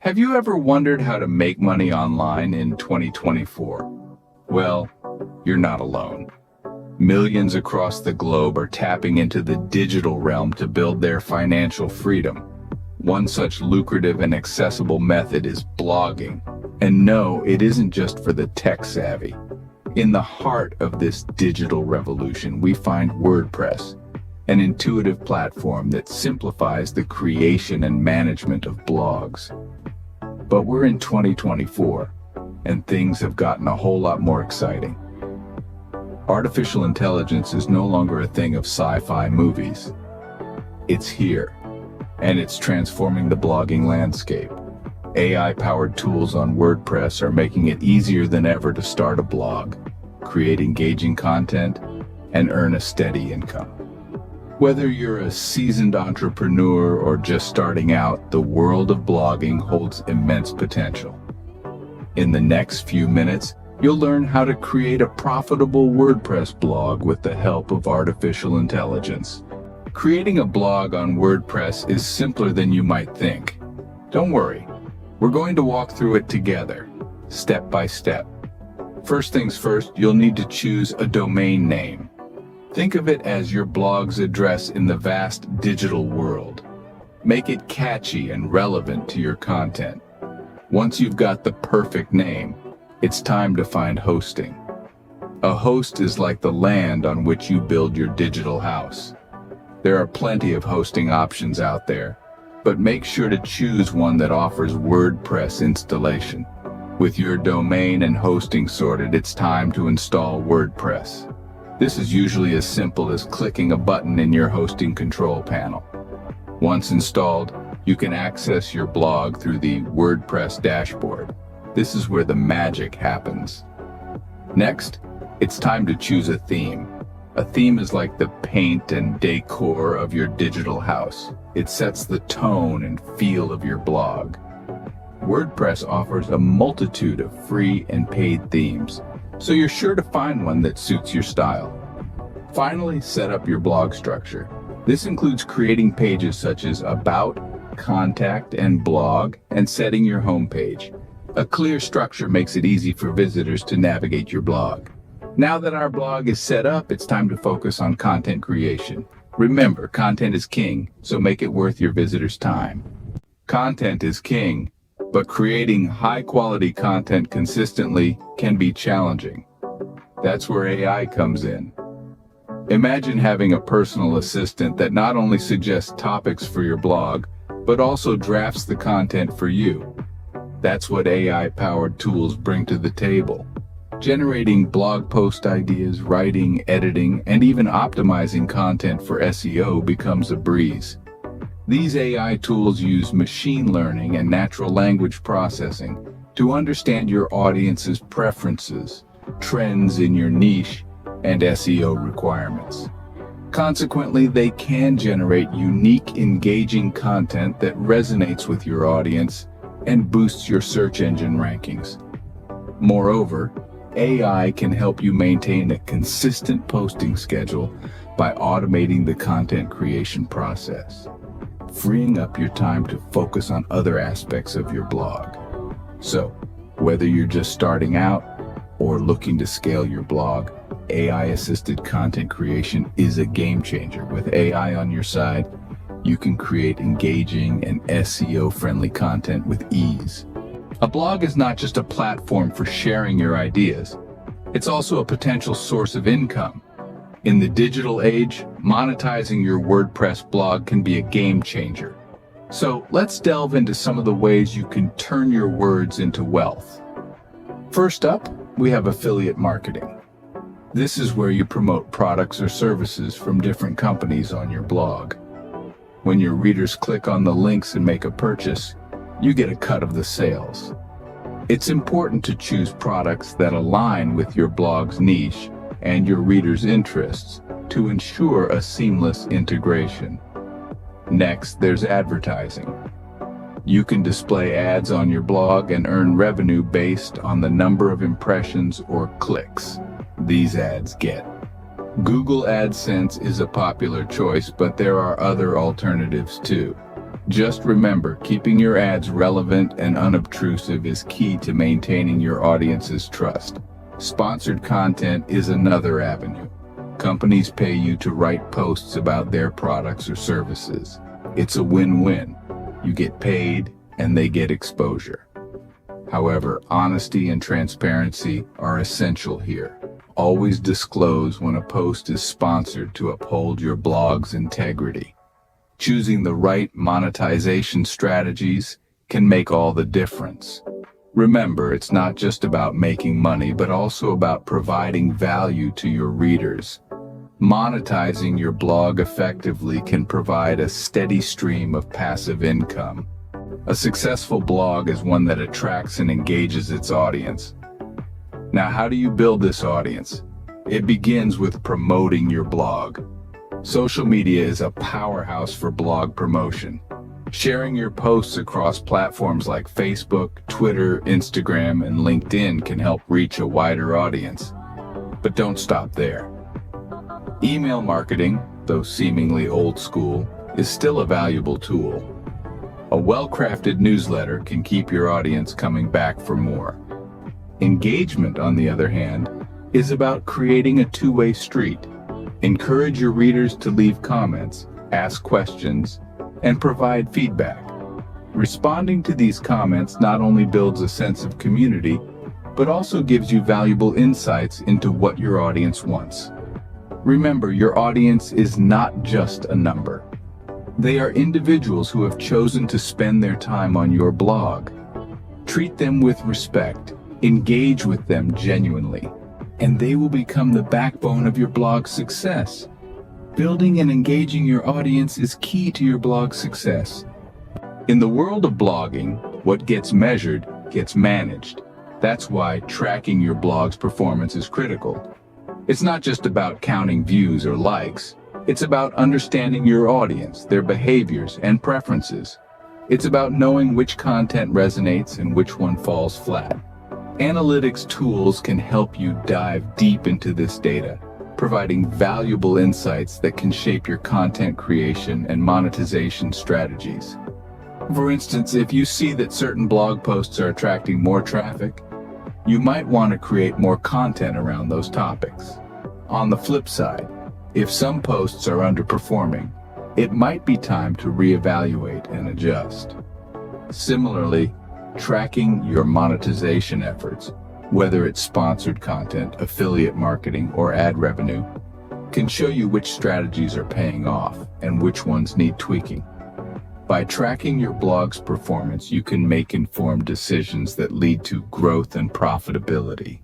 Have you ever wondered how to make money online in 2024? Well, you're not alone. Millions across the globe are tapping into the digital realm to build their financial freedom. One such lucrative and accessible method is blogging. And no, it isn't just for the tech-savvy. In the heart of this digital revolution, we find WordPress, an intuitive platform that simplifies the creation and management of blogs. But we're in 2024, and things have gotten a whole lot more exciting. Artificial intelligence is no longer a thing of sci-fi movies. It's here, and it's transforming the blogging landscape. AI-powered tools on WordPress are making it easier than ever to start a blog, create engaging content, and earn a steady income. Whether you're a seasoned entrepreneur or just starting out, the world of blogging holds immense potential. In the next few minutes, you'll learn how to create a profitable WordPress blog with the help of artificial intelligence. Creating a blog on WordPress is simpler than you might think. Don't worry, we're going to walk through it together, step by step. First things first, you'll need to choose a domain name. Think of it as your blog's address in the vast digital world. Make it catchy and relevant to your content. Once you've got the perfect name, it's time to find hosting. A host is like the land on which you build your digital house. There are plenty of hosting options out there, but make sure to choose one that offers WordPress installation. With your domain and hosting sorted, it's time to install WordPress. This is usually as simple as clicking a button in your hosting control panel. Once installed, you can access your blog through the WordPress dashboard. This is where the magic happens. Next, it's time to choose a theme. A theme is like the paint and decor of your digital house. It sets the tone and feel of your blog. WordPress offers a multitude of free and paid themes, so you're sure to find one that suits your style. Finally, set up your blog structure. This includes creating pages such as About, Contact, and Blog, and setting your homepage. A clear structure makes it easy for visitors to navigate your blog. Now that our blog is set up, it's time to focus on content creation. Remember, content is king, so make it worth your visitors' time. Content is king, but creating high-quality content consistently can be challenging. That's where AI comes in. Imagine having a personal assistant that not only suggests topics for your blog, but also drafts the content for you. That's what AI-powered tools bring to the table. Generating blog post ideas, writing, editing, and even optimizing content for SEO becomes a breeze. These AI tools use machine learning and natural language processing to understand your audience's preferences, trends in your niche, and SEO requirements. Consequently, they can generate unique, engaging content that resonates with your audience and boosts your search engine rankings. Moreover, AI can help you maintain a consistent posting schedule by automating the content creation process, freeing up your time to focus on other aspects of your blog. So, whether you're just starting out or looking to scale your blog, AI-assisted content creation is a game changer. With AI on your side, you can create engaging and SEO-friendly content with ease. A blog is not just a platform for sharing your ideas. It's also a potential source of income. In the digital age, monetizing your WordPress blog can be a game changer. So let's delve into some of the ways you can turn your words into wealth. First up, we have affiliate marketing. This is where you promote products or services from different companies on your blog. When your readers click on the links and make a purchase, you get a cut of the sales. It's important to choose products that align with your blog's niche and your readers' interests to ensure a seamless integration. Next, there's advertising. You can display ads on your blog and earn revenue based on the number of impressions or clicks these ads get. Google AdSense is a popular choice, but there are other alternatives too. Just remember, keeping your ads relevant and unobtrusive is key to maintaining your audience's trust. Sponsored content is another avenue. Companies pay you to write posts about their products or services. It's a win-win. You get paid and they get exposure. However, honesty and transparency are essential here. Always disclose when a post is sponsored to uphold your blog's integrity. Choosing the right monetization strategies can make all the difference. Remember, it's not just about making money, but also about providing value to your readers. Monetizing your blog effectively can provide a steady stream of passive income. A successful blog is one that attracts and engages its audience. Now, how do you build this audience? It begins with promoting your blog. Social media is a powerhouse for blog promotion. Sharing your posts across platforms like Facebook, Twitter, Instagram, and LinkedIn can help reach a wider audience. But don't stop there. Email marketing, though seemingly old school, is still a valuable tool. A well-crafted newsletter can keep your audience coming back for more. Engagement, on the other hand, is about creating a two-way street. Encourage your readers to leave comments, ask questions, and provide feedback. Responding to these comments not only builds a sense of community, but also gives you valuable insights into what your audience wants. Remember, your audience is not just a number. They are individuals who have chosen to spend their time on your blog. Treat them with respect, engage with them genuinely, and they will become the backbone of your blog's success. Building and engaging your audience is key to your blog's success. In the world of blogging, what gets measured gets managed. That's why tracking your blog's performance is critical. It's not just about counting views or likes. It's about understanding your audience, their behaviors, and preferences. It's about knowing which content resonates and which one falls flat. Analytics tools can help you dive deep into this data, providing valuable insights that can shape your content creation and monetization strategies. For instance, if you see that certain blog posts are attracting more traffic, you might want to create more content around those topics. On the flip side, if some posts are underperforming, it might be time to reevaluate and adjust. Similarly, tracking your monetization efforts, whether it's sponsored content, affiliate marketing, or ad revenue, can show you which strategies are paying off and which ones need tweaking. By tracking your blog's performance, you can make informed decisions that lead to growth and profitability.